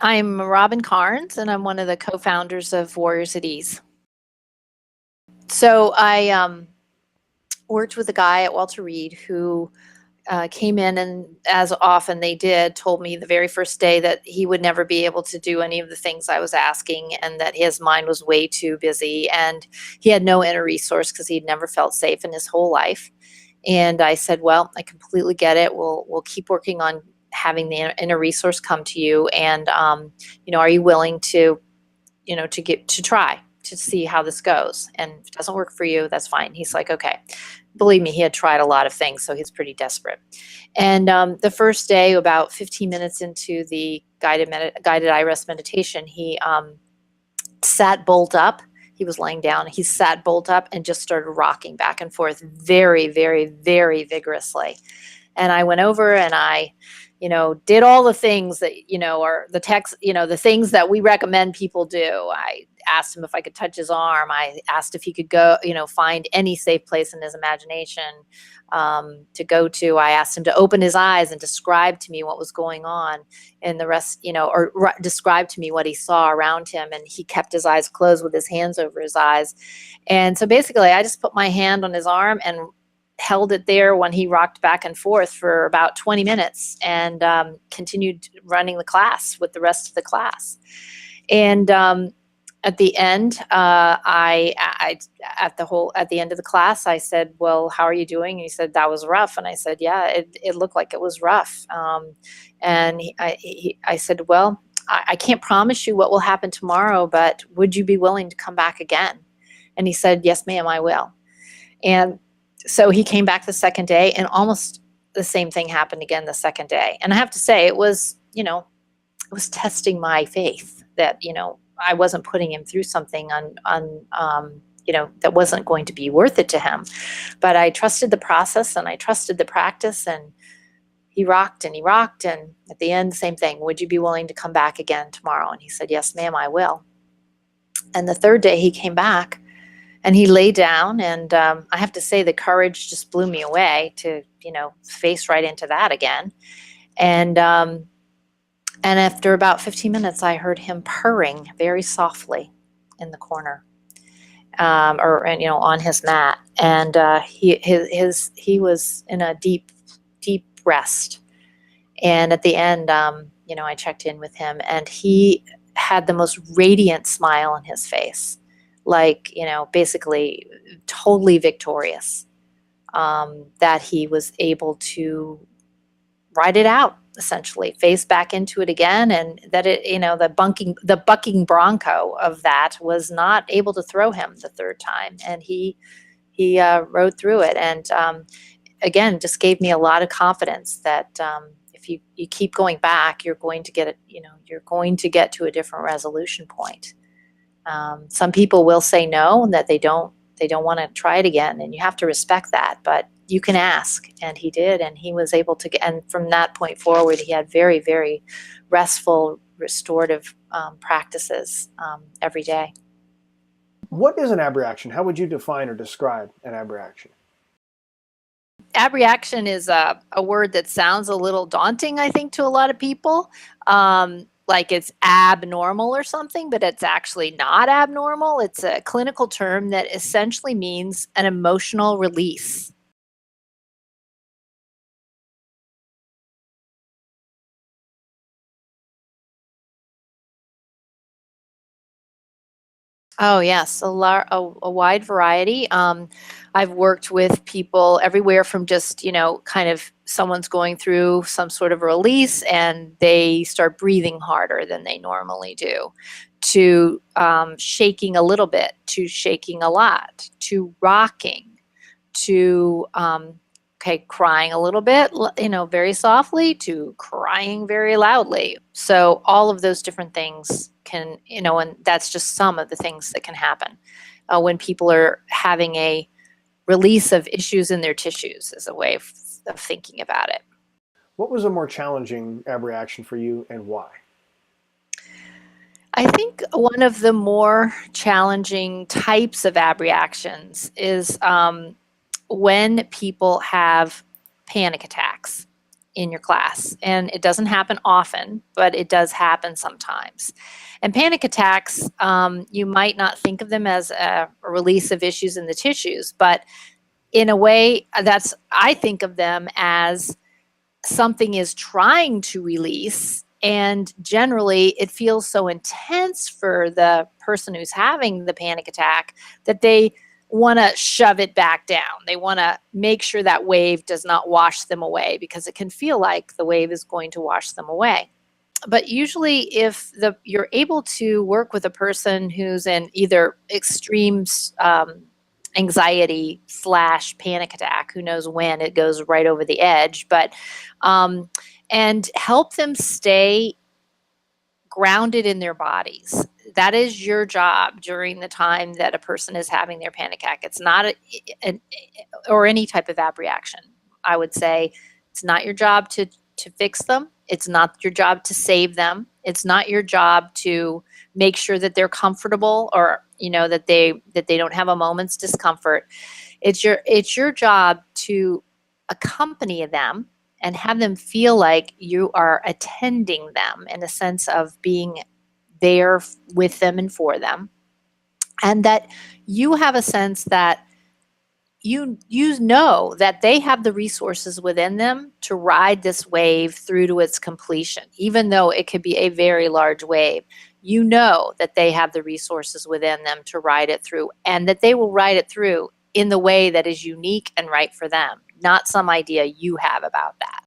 I'm Robin Carnes, and I'm one of the co-founders of Warriors at Ease. So I worked with a guy at Walter Reed who came in and, as often they did, told me the very first day that he would never be able to do any of the things I was asking, and that his mind was way too busy, and he had no inner resource because he'd never felt safe in his whole life. And I said, well, I completely get it. We'll keep working on having the inner resource come to you. And, are you willing to, to try to see how this goes? And if it doesn't work for you, that's fine. He's like, okay. Believe me, he had tried a lot of things, so he's pretty desperate. And the first day, about 15 minutes into the guided eye rest meditation, he sat bolt up. He was laying down. He sat bolt up and just started rocking back and forth very, very, very vigorously. And I went over and I, did all the things that, are the text, the things that we recommend people do. I asked him if I could touch his arm. I asked if he could go, find any safe place in his imagination to go to. I asked him to open his eyes and describe to me what was going on, and the rest, describe to me what he saw around him. And he kept his eyes closed with his hands over his eyes. And so basically I just put my hand on his arm and held it there when he rocked back and forth for about 20 minutes, and continued running the class with the rest of the class. And at the end, at the end of the class, I said, well, how are you doing? And he said, that was rough. And I said, yeah, it looked like it was rough. And I said, well, I can't promise you what will happen tomorrow, but would you be willing to come back again? And he said, yes, ma'am, I will. And so he came back the second day, and almost the same thing happened again the second day. And I have to say, it was testing my faith that, I wasn't putting him through something that wasn't going to be worth it to him. But I trusted the process and I trusted the practice, and he rocked and he rocked. And at the end, same thing. Would you be willing to come back again tomorrow? And he said, yes, ma'am, I will. And the third day he came back and he lay down, and I have to say the courage just blew me away to, face right into that again. And after about 15 minutes, I heard him purring very softly in the corner, on his mat. And he was in a deep, deep rest. And at the end, I checked in with him, and he had the most radiant smile on his face, like, basically totally victorious, that he was able to ride it out, essentially face back into it again. And that the bucking bronco of that was not able to throw him the third time. And he rode through it. And again, just gave me a lot of confidence that if you keep going back, you're going to get you're going to get to a different resolution point. Some people will say no, and that they don't want to try it again, and you have to respect that. But you can ask, and he did, and he was able to get. And from that point forward, he had very, very restful, restorative practices every day. What is an abreaction? How would you define or describe an abreaction? Abreaction is a word that sounds a little daunting, I think, to a lot of people. Like it's abnormal or something, but it's actually not abnormal. It's a clinical term that essentially means an emotional release. Oh yes, a wide variety. I've worked with people everywhere from just, kind of someone's going through some sort of release and they start breathing harder than they normally do, to shaking a little bit, to shaking a lot, to rocking, to crying a little bit, very softly, to crying very loudly. So all of those different things can, and that's just some of the things that can happen when people are having a release of issues in their tissues, is a way of thinking about it. What was a more challenging abreaction for you, and why? I think one of the more challenging types of abreactions is when people have panic attacks. in your class. And it doesn't happen often, but it does happen sometimes. And panic attacks, you might not think of them as a release of issues in the tissues, but in a way, I think of them as something is trying to release, and generally it feels so intense for the person who's having the panic attack that they want to shove it back down. They want to make sure that wave does not wash them away, because it can feel like the wave is going to wash them away. But usually if you're able to work with a person who's in either extreme anxiety / panic attack, who knows when it goes right over the edge, but and help them stay grounded in their bodies. That is your job during the time that a person is having their panic attack. It's not or any type of abreaction. I would say it's not your job to fix them. It's not your job to save them. It's not your job to make sure that they're comfortable, or that they don't have a moment's discomfort. It's your job to accompany them and have them feel like you are attending them, in a sense of being there with them and for them, and that you have a sense that you know that they have the resources within them to ride this wave through to its completion. Even though it could be a very large wave, you know that they have the resources within them to ride it through, and that they will ride it through in the way that is unique and right for them, not some idea you have about that.